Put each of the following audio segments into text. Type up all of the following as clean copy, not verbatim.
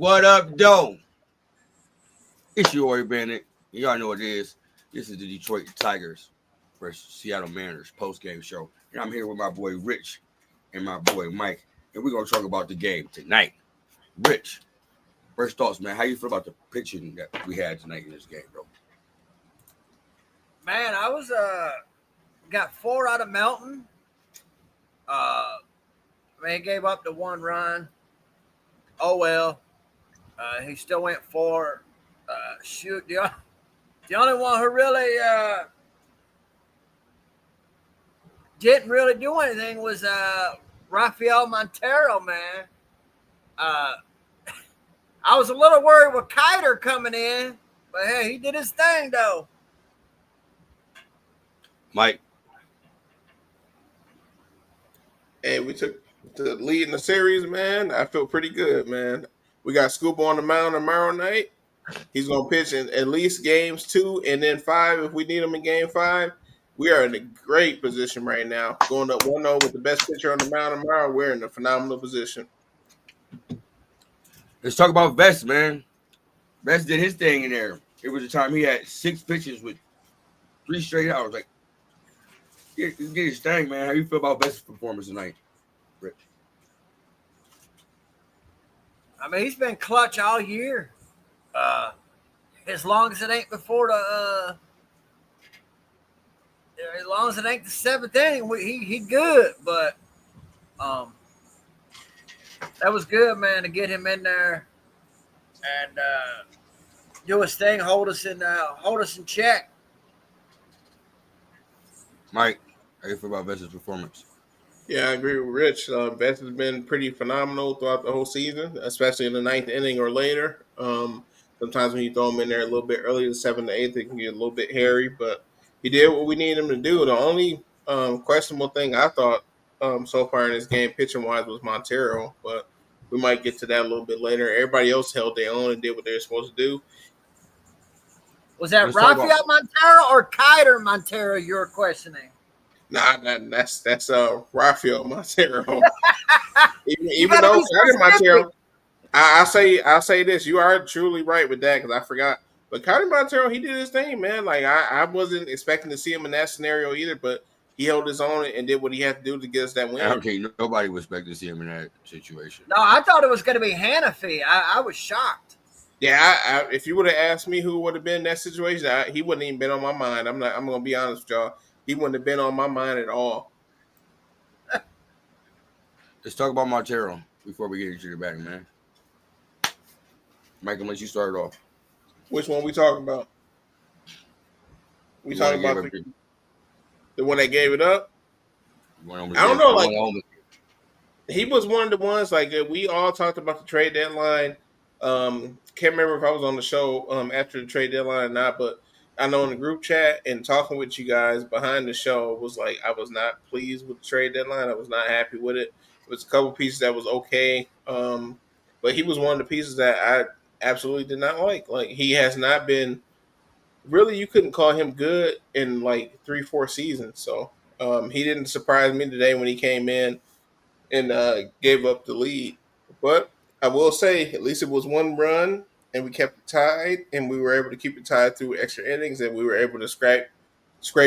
What up, though? It's your boy Bandit. Y'all know what it is. This is the Detroit Tigers versus Seattle Mariners post-game show. And I'm here with my boy Rich and my boy Mike. And we're going to talk about the game tonight. Rich, first thoughts, man. How you feel about the pitching that we had tonight in this game, bro? Man, I was got 4 out of Melton. He gave up the 1 run. Oh well. He still went 4. The only one who really didn't really do anything was Rafael Montero, man. I was a little worried with Kiter coming in, but hey, he did his thing though. Mike. Hey, we took the lead in the series, man. I feel pretty good, man. We got Scoop on the mound tomorrow night. He's going to pitch in at least games 2 and then 5 if we need him in game 5. We are in a great position right now. Going up 1-0 with the best pitcher on the mound tomorrow, we're in a phenomenal position. Let's talk about Vest, man. Vest did his thing in there. It was a time he had 6 pitches with 3 straight hours. Like, get his thing, man. How you feel about Vest's performance tonight, Rich? I mean, he's been clutch all year. As long as it ain't before the as long as it ain't the 7th inning, he good. But that was good, man, to get him in there and do his thing, hold us in check. Mike, how you feel about Vest's performance? Yeah, I agree with Rich. Vest has been pretty phenomenal throughout the whole season, especially in the 9th inning or later. Sometimes when you throw him in there a little bit earlier, the 7th to 8th, it can get a little bit hairy. But he did what we needed him to do. The only questionable thing I thought so far in this game, pitching-wise, was Montero. But we might get to that a little bit later. Everybody else held their own and did what they were supposed to do. Was that Rafael Montero or Kiter Montero you were questioning? Nah, that's Rafael Montero. even though Kiter Montero, I'll say this: you are truly right with that because I forgot. But Kiter Montero, he did his thing, man. Like I wasn't expecting to see him in that scenario either, but he held his own and did what he had to do to get us that win. Okay, nobody was expecting to see him in that situation. No, I thought it was going to be Hanafi. I was shocked. Yeah, if you would have asked me who would have been in that situation, he wouldn't even been on my mind. I'm gonna be honest with y'all. He wouldn't have been on my mind at all. Let's talk about Montero before we get into the back, man. Mike, unless you started off. Which one we talking about? We talking about the one that gave it up? I don't know. Like he was one of the ones. Like we all talked about the trade deadline. Can't remember if I was on the show after the trade deadline or not, but I know in the group chat and talking with you guys behind the show was like I was not pleased with the trade deadline. I was not happy with it. It was a couple pieces that was okay, but he was one of the pieces that I absolutely did not like. Like he has not been really. You couldn't call him good in like 3-4 seasons. So he didn't surprise me today when he came in and gave up the lead, but I will say, at least it was 1 run, and we kept it tied, and we were able to keep it tied through extra innings, and we were able to scrape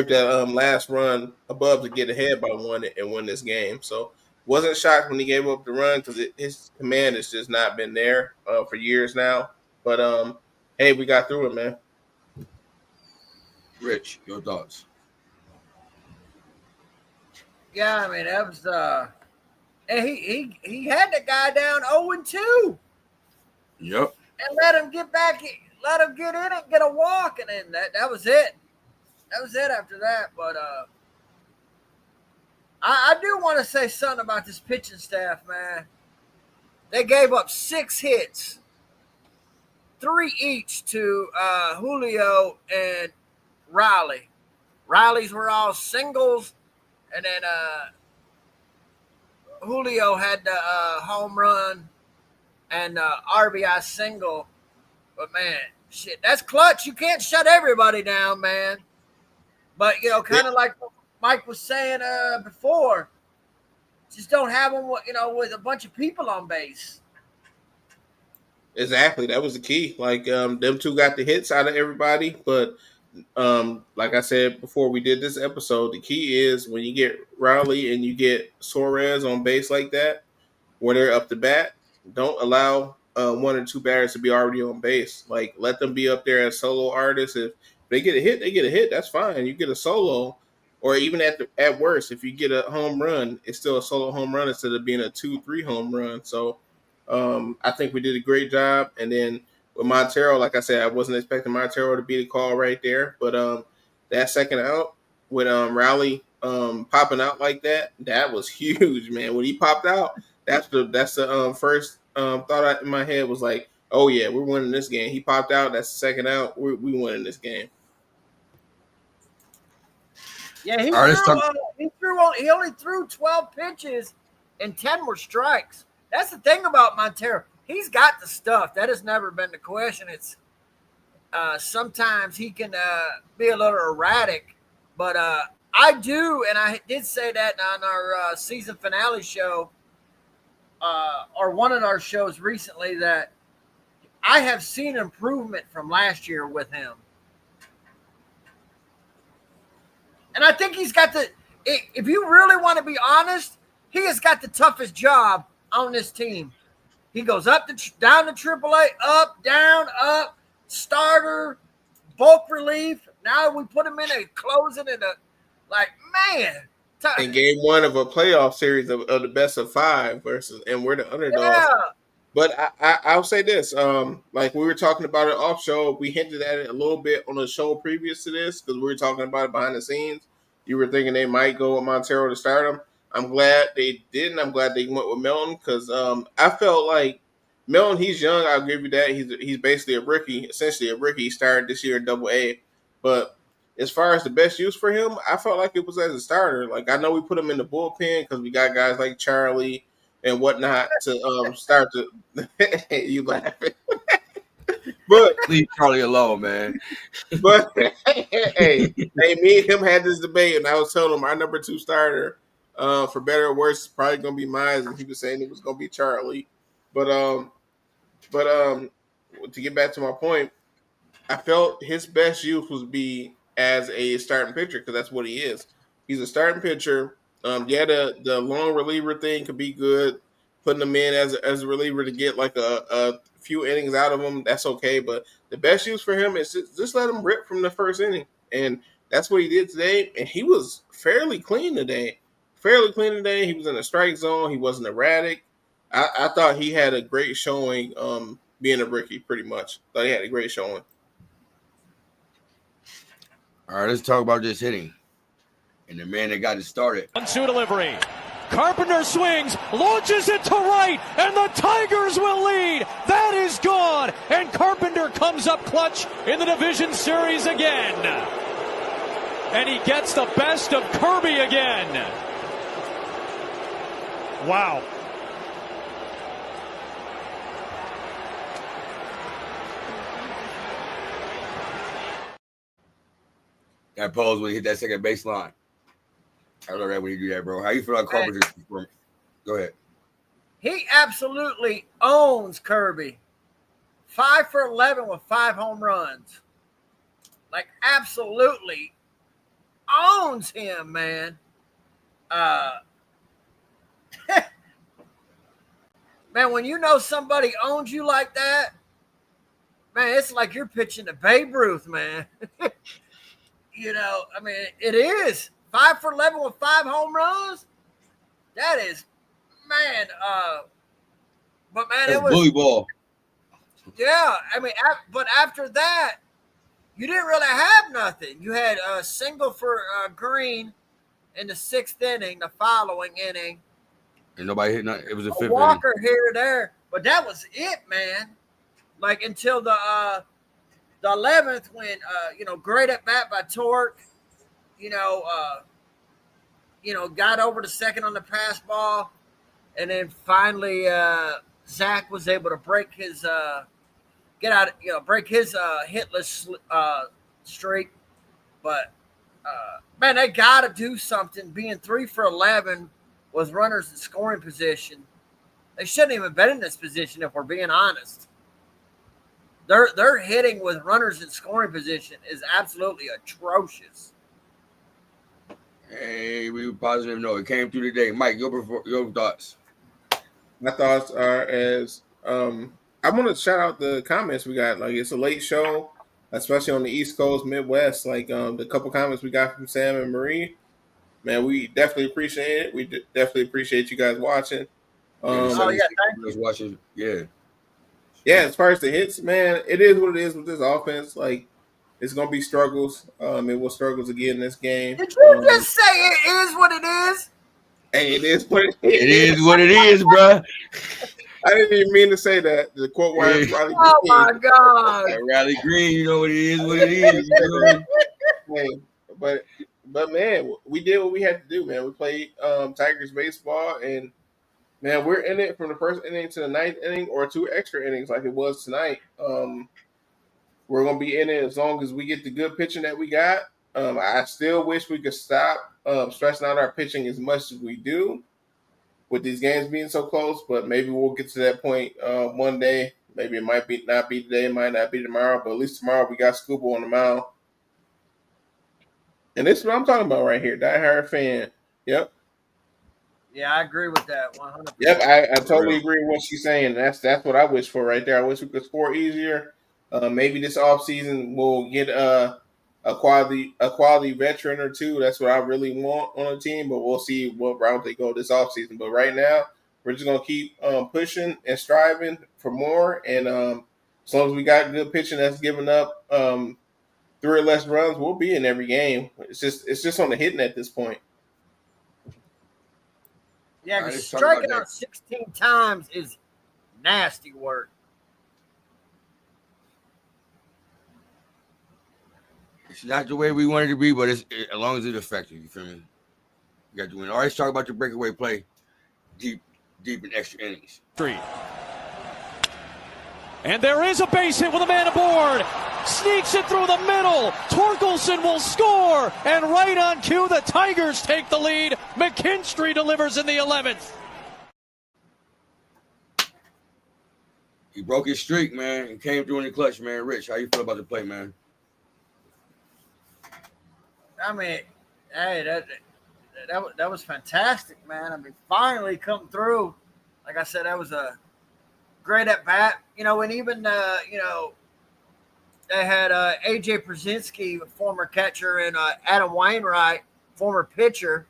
that last run above to get ahead by 1 and win this game. So wasn't shocked when he gave up the run because his command has just not been there for years now. But hey, we got through it, man. Rich, your thoughts? Yeah, I mean that was and he had the guy down 0-2. Yep. And let him get in and get a walk, and then that was it. That was it after that. But I do want to say something about this pitching staff, man. They gave up 6 hits, 3 each to Julio and Riley. Riley's were all singles, and then Julio had the home run and RBI single. But, man, shit, that's clutch. You can't shut everybody down, man. But, kind of like Mike was saying before, just don't have them, with a bunch of people on base. Exactly. That was the key. Like them two got the hits out of everybody, but like I said before we did this episode, the key is when you get Riley and you get Suarez on base like that, where they're up to bat, don't allow one or two batters to be already on base. Like let them be up there as solo artists. If they get a hit, they get a hit. That's fine. You get a solo, or even at worst, if you get a home run, it's still a solo home run instead of being a 2-3 home run. So I think we did a great job. And then with Montero, like I said, I wasn't expecting Montero to be the call right there, but that second out with Rowley popping out like that was huge, man. When he popped out, that's the first thought in my head was like, oh yeah, we're winning this game. He popped out. That's the second out. We winning this game. Yeah, he only threw 12 pitches and 10 were strikes. That's the thing about Montero. He's got the stuff. That has never been the question. It's sometimes he can be a little erratic, but I do, and I did say that on our season finale show, or one of our shows recently, that I have seen improvement from last year with him. And I think he's got if you really want to be honest, he has got the toughest job on this team. He goes up down to AAA, up, down, up, starter, bulk relief. Now we put him in a closing and man. In game one of a playoff series of the best of 5 and we're the underdogs. Yeah. But I'll say this, like we were talking about it off show, we hinted at it a little bit on the show previous to this because we were talking about it behind the scenes. You were thinking they might go with Montero to start him. I'm glad they didn't. I'm glad they went with Milton because I felt like Milton, he's young. I'll give you that. He's basically a rookie, essentially a rookie. He started this year in Double-A. But as far as the best use for him, I felt like it was as a starter. Like I know we put him in the bullpen because we got guys like Charlie and whatnot to start to you laughing. But leave Charlie alone, man. But hey, me and him had this debate, and I was telling him our number 2 starter, for better or worse, is probably gonna be mine, and he was saying it was gonna be Charlie. But to get back to my point, I felt his best use would be as a starting pitcher because that's what he is. He's a starting pitcher. The long reliever thing could be good. Putting him in as a reliever to get like a few innings out of him, that's okay. But the best use for him is just let him rip from the first inning. And that's what he did today. And he was fairly clean today. He was in the strike zone. He wasn't erratic. I thought he had a great showing being a rookie, pretty much. Thought he had a great showing. All right, let's talk about this hitting. And the man that got it started. 1-2 delivery. Carpenter swings, launches it to right, and the Tigers will lead. That is gone, and Carpenter comes up clutch in the division series again. And he gets the best of Kirby again. Wow. That pose when he hit that second baseline. I love that when you do that, bro. How you feel like Carpenter's performance? Go ahead. He absolutely owns Kirby. 5 for 11 with 5 home runs. Like, absolutely owns him, man. Man, when you know somebody owns you like that, man, it's like you're pitching to Babe Ruth, man. You know, I mean, it is. 5 for 11 with 5 home runs. That is, man. But man, that's it was bully ball. Yeah, I mean, but after that, you didn't really have nothing. You had a single for Green in the 6th inning, the following inning. And nobody hit nothing. It was a 5th Walker inning. Here or there, but that was it, man. Like until the 11th, when great at bat by Torque. Got over to second on the pass ball, and then finally Zach was able to break his hitless streak. But man, they got to do something. Being 3 for 11 with runners in scoring position, they shouldn't even been in this position if we're being honest. Their hitting with runners in scoring position is absolutely atrocious. Hey, we were positive. No, it came through today. Mike, your thoughts? My thoughts are as I want to shout out the comments we got. Like, it's a late show, especially on the East Coast, Midwest. Like, the couple comments we got from Sam and Marie, man, we definitely appreciate it. We definitely appreciate you guys watching. Oh yeah, thank you. Watching, yeah. Yeah, as far as the hits, man, it is what it is with this offense. Like, it's gonna be struggles. It will struggles again in this game. Did you just say it is what it is? Hey, it is what it is. It is what it is, bro. I didn't even mean to say that. The quote was Riley Oh my God. Riley Green, you know what it is, what it is. Hey, but man, we did what we had to do, man. We played Tigers baseball, and man, we're in it from the first inning to the ninth inning, or 2 extra innings, like it was tonight. We're gonna be in it as long as we get the good pitching that we got. I still wish we could stop stressing out our pitching as much as we do with these games being so close, but maybe we'll get to that point one day. Maybe it might not be today, it might not be tomorrow, but at least tomorrow we got Scuba on the mound. And this is what I'm talking about right here, diehard fan. Yep. Yeah, I agree with that 100%. Yep, I totally agree with what she's saying. That's what I wish for right there. I wish we could score easier. Maybe this offseason we'll get a quality veteran or two. That's what I really want on a team, but we'll see what route they go this offseason. But right now, we're just going to keep pushing and striving for more. And as long as we got good pitching that's giving up 3 or less runs, we'll be in every game. It's just on the hitting at this point. Yeah, because striking out 16 times is nasty work. It's not the way we wanted to be, but as long as it's effective, you feel me? You got to win. All right, let's talk about your breakaway play, deep in extra innings. 3. And there is a base hit with a man aboard. Sneaks it through the middle. Torkelson will score. And right on cue, the Tigers take the lead. McKinstry delivers in the 11th. He broke his streak, man, and came through in the clutch, man. Rich, how you feel about the play, man? I mean, hey, that was fantastic, man. I mean, finally come through. Like I said, that was a great at bat. And even they had AJ Przinsky, former catcher, and Adam Wainwright, former pitcher.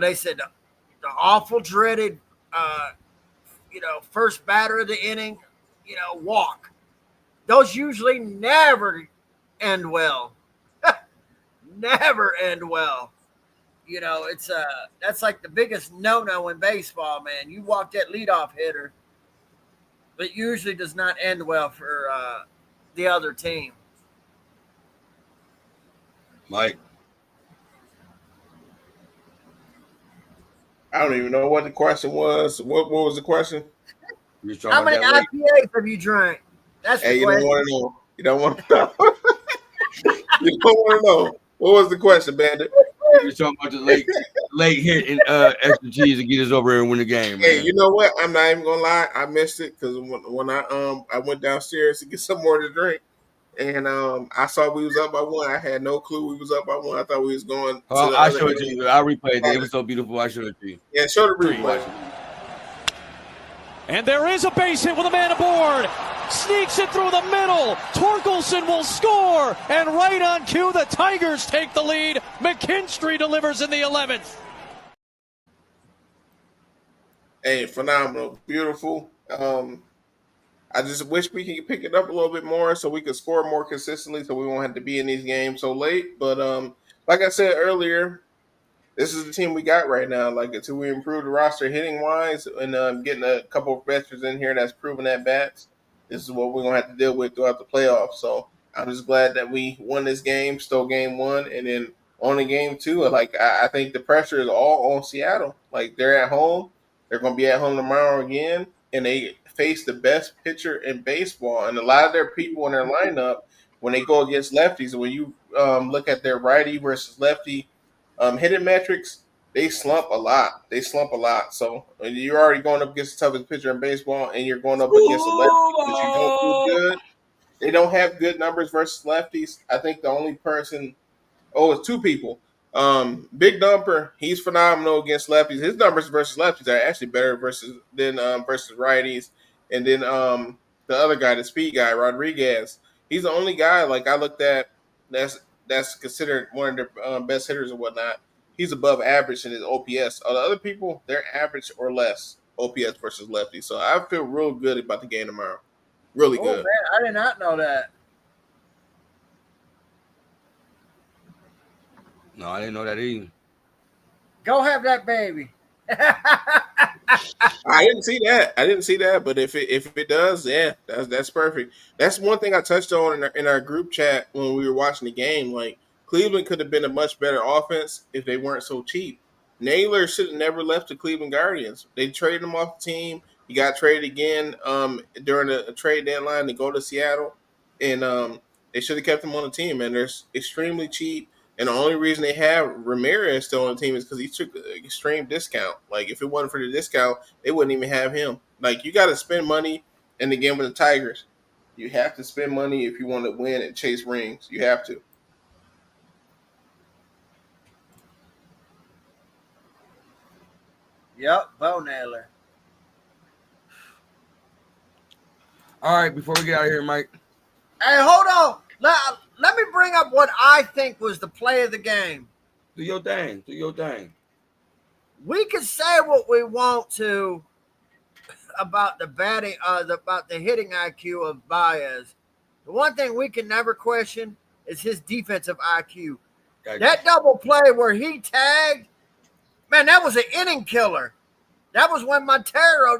They said the awful dreaded, first batter of the inning, walk. Those usually never end well. Never end well. It's that's like the biggest no-no in baseball, man. You walk that leadoff hitter, but usually does not end well for the other team. Mike. I don't even know what the question was. What was the question? How many IPAs have you drank? That's the question. You don't want to know. You don't want to know. You don't want to know. What was the question, Bandit? You're talking about the late hit and extra cheese to get us over here and win the game, man. Hey, you know what? I'm not even gonna lie. I missed it because when I went downstairs to get some more to drink, and I saw we was up by 1. I had no clue we was up by 1. I thought we was going. I showed it to you. I replayed it. It was so beautiful. I showed it to you. Yeah, show the replay. And there is a base hit with a man aboard. Sneaks it through the middle. Torkelson will score. And right on cue, the Tigers take the lead. McKinstry delivers in the 11th. Hey, phenomenal. Beautiful. I just wish we could pick it up a little bit more so we could score more consistently so we won't have to be in these games so late. But like I said earlier, this is the team we got right now. Like, until we improve the roster hitting-wise and getting a couple of veterans in here that's proven at bats, this is what we're going to have to deal with throughout the playoffs. So I'm just glad that we won this game, stole game 1, and then on to game 2. Like, I think the pressure is all on Seattle. Like, they're at home. They're going to be at home tomorrow again, and they face the best pitcher in baseball. And a lot of their people in their lineup, when they go against lefties, when you look at their righty versus lefty hitting metrics, they slump a lot. So you're already going up against the toughest pitcher in baseball, and you're going up against a lefty because you don't do good. They don't have good numbers versus lefties. I think the only person, it's two people. Big Dumper, he's phenomenal against lefties. His numbers versus lefties are actually better versus righties. And then the other guy, the speed guy, Rodriguez, he's the only guy like I looked at that's considered one of the best hitters and whatnot. He's above average in his OPS. All the other people, they're average or less OPS versus lefties. So I feel real good about the game tomorrow. Really good. Man, I did not know that. No, I didn't know that either. Go have that baby. I didn't see that. But if it does, yeah, that's perfect. That's one thing I touched on in our group chat when we were watching the game. Like Cleveland could have been a much better offense if they weren't so cheap. Naylor should have never left the Cleveland Guardians. They traded him off the team. He got traded again during a trade deadline to go to Seattle, and they should have kept him on the team. And they're extremely cheap. And the only reason they have Ramirez still on the team is because he took an extreme discount. Like, if it wasn't for the discount, they wouldn't even have him. Like, you got to spend money in the game with the Tigers. You have to spend money if you want to win and chase rings. You have to. Yep, Bo Naylor. All right, before we get out of here, Mike. Hey, hold on. Let me bring up what I think was the play of the game. Do your thing. We can say what we want to about the batting, about the hitting IQ of Baez. The one thing we can never question is his defensive IQ. Gotcha. That double play where he tagged, man, that was an inning killer. That was when Montero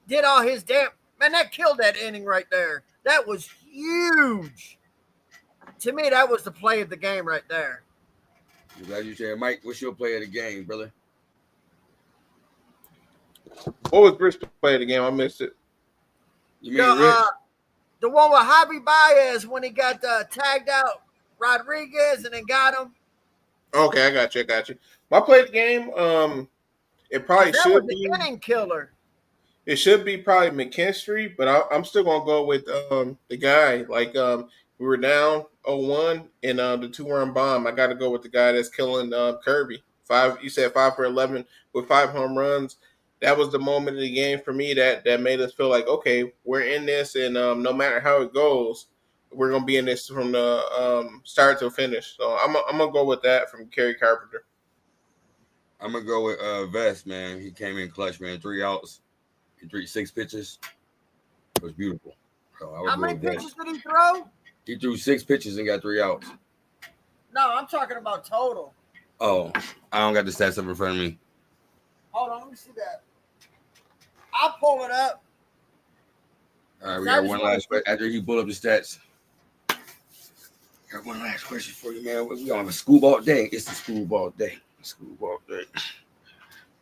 did all his damn. Man, that killed that inning right there. That was huge. To me, that was the play of the game right there. I'm glad you said, Mike, what's your play of the game, brother? What was Brick's play of the game? I missed it. You mean Rich? The one with Javi Baez when he got tagged out Rodriguez and then got him. Okay, I got you. My play of the game, it probably should be an inning killer. It should be probably McKinstry, but I'm still gonna go with the guy. Like we were down 0-1 in the 2-run bomb. I got to go with the guy that's killing Kirby. You said 5 for 11 with 5 home runs. That was the moment of the game for me that made us feel like, okay, we're in this, and no matter how it goes, we're gonna be in this from the start to finish. So I'm gonna go with that from Kerry Carpenter. I'm gonna go with Vest, man. He came in clutch, man. 3 outs. He threw 6 pitches. It was beautiful. So how many pitches did he throw? He threw 6 pitches and got 3 outs. No, I'm talking about total. Oh, I don't got the stats up in front of me. Hold on, let me see that. I'll pull it up. All right, we got one last question. After you pull up the stats, got one last question for you, man. We on a school ball day. It's the school ball day. School ball day.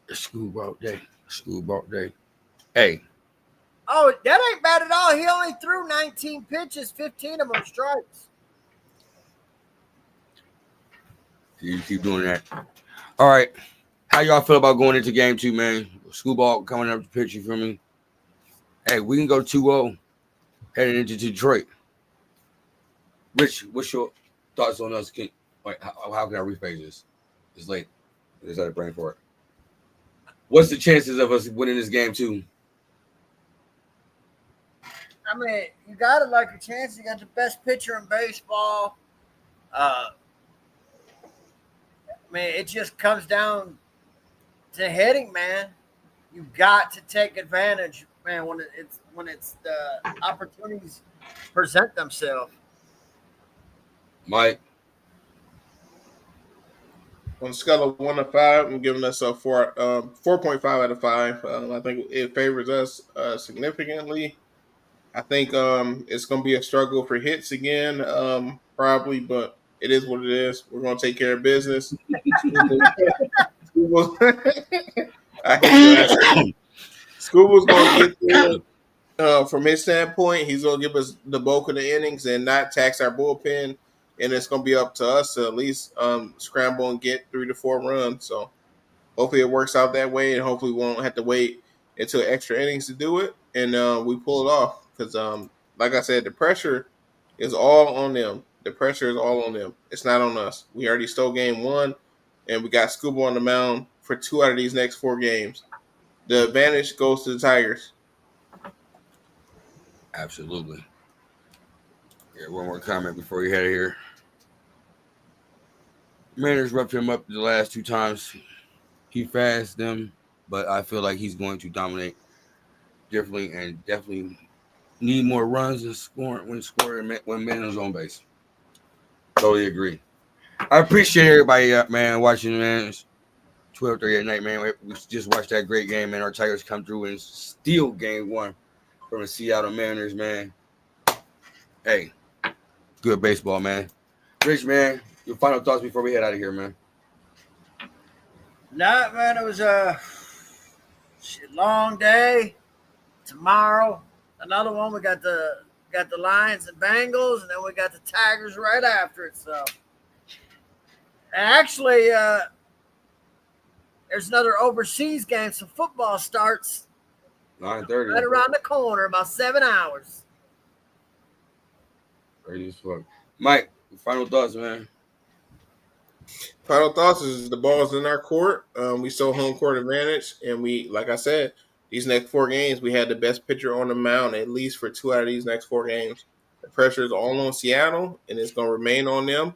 It's school ball day. School ball day. Hey. Oh, that ain't bad at all. He only threw 19 pitches, 15 of them strikes. You keep doing that. All right. How y'all feel about going into game 2, man? School ball coming up to pitch for me. Hey, we can go 2-0 heading into Detroit. Rich, what's your thoughts on us? How can I rephrase this? It's late. I just had a brain for it. What's the chances of us winning this game 2? I mean, you got to like a chance. You got the best pitcher in baseball. I mean, it just comes down to hitting, man. You got to take advantage, man, when it's the opportunities present themselves. Mike. On a scale of 1 to 5, I'm giving us a 4.5 out of 5. I think it favors us significantly. I think it's going to be a struggle for hits again, probably, but it is what it is. We're going to take care of business. Scuba's going to get there. From his standpoint, he's going to give us the bulk of the innings and not tax our bullpen. And it's going to be up to us to at least scramble and get 3 to 4 runs. So hopefully it works out that way, and hopefully we won't have to wait until extra innings to do it, and we pull it off. Because, like I said, the pressure is all on them. The pressure is all on them. It's not on us. We already stole game 1, and we got Scuba on the mound for 2 out of these next 4 games. The advantage goes to the Tigers. Absolutely. Yeah, one more comment before you head here. Mariners roughed him up the last 2 times. He fast them, but I feel like he's going to dominate differently and definitely need more runs and scoring when men is on base. Totally agree. I appreciate everybody, man, watching, man. It's 12:30 at night, man. We just watched that great game, man. Our Tigers come through and steal game 1 from the Seattle Mariners, man. Hey, good baseball, man. Rich, man, your final thoughts before we head out of here, man. Nah, man, it was a long day. Tomorrow, another one. We got the Lions and Bengals, and then we got the Tigers right after it. So, actually, there's another overseas game. So football starts 9:30. right around the corner, about 7 hours. Crazy as fuck. Mike, final thoughts, man. Final thoughts is the ball's in our court. We still home court advantage, and we, like I said, these next 4 games, we had the best pitcher on the mound at least for 2 out of these next 4 games. The pressure is all on Seattle, and it's going to remain on them.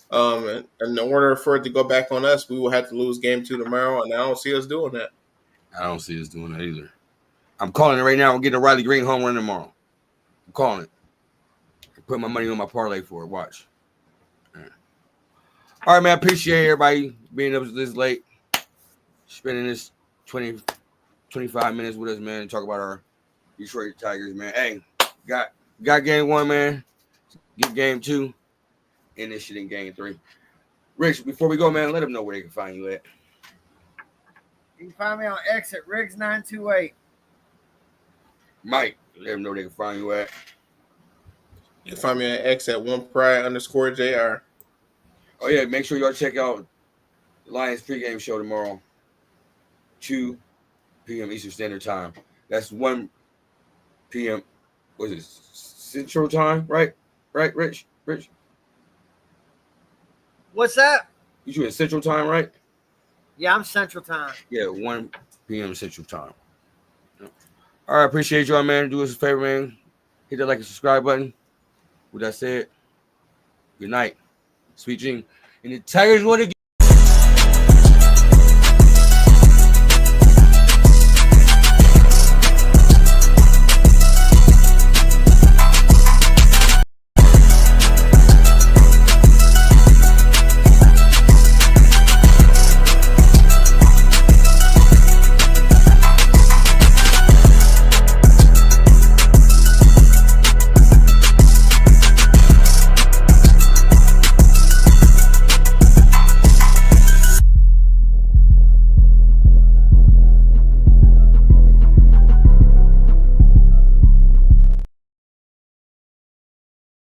And in order for it to go back on us, we will have to lose game 2 tomorrow, and I don't see us doing that. I don't see us doing that either. I'm calling it right now. I'm getting a Riley Green home run tomorrow. I'm calling it. I put my money on my parlay for it. Watch. All right, man. I appreciate everybody being up this late, spending this 20, 25 minutes with us, man, and talk about our Detroit Tigers, man. Hey, got game 1, man. Get game 2. And this shit in game 3. Rich, before we go, man, let them know where they can find you at. You can find me on X at Riggs928. Mike, let them know where they can find you at. You can find me on X at 1pry_JR. Oh, yeah, make sure y'all check out the Lions pregame show tomorrow, 2 p.m. Eastern Standard Time. That's 1 p.m. What is it? Central Time, right? Right, Rich? What's that? You in Central Time, right? Yeah, I'm Central Time. Yeah, 1 p.m. Central Time. All right, appreciate y'all, man. Do us a favor, man. Hit that like and subscribe button. With that said, good night. Sweet dream. And the Tigers want to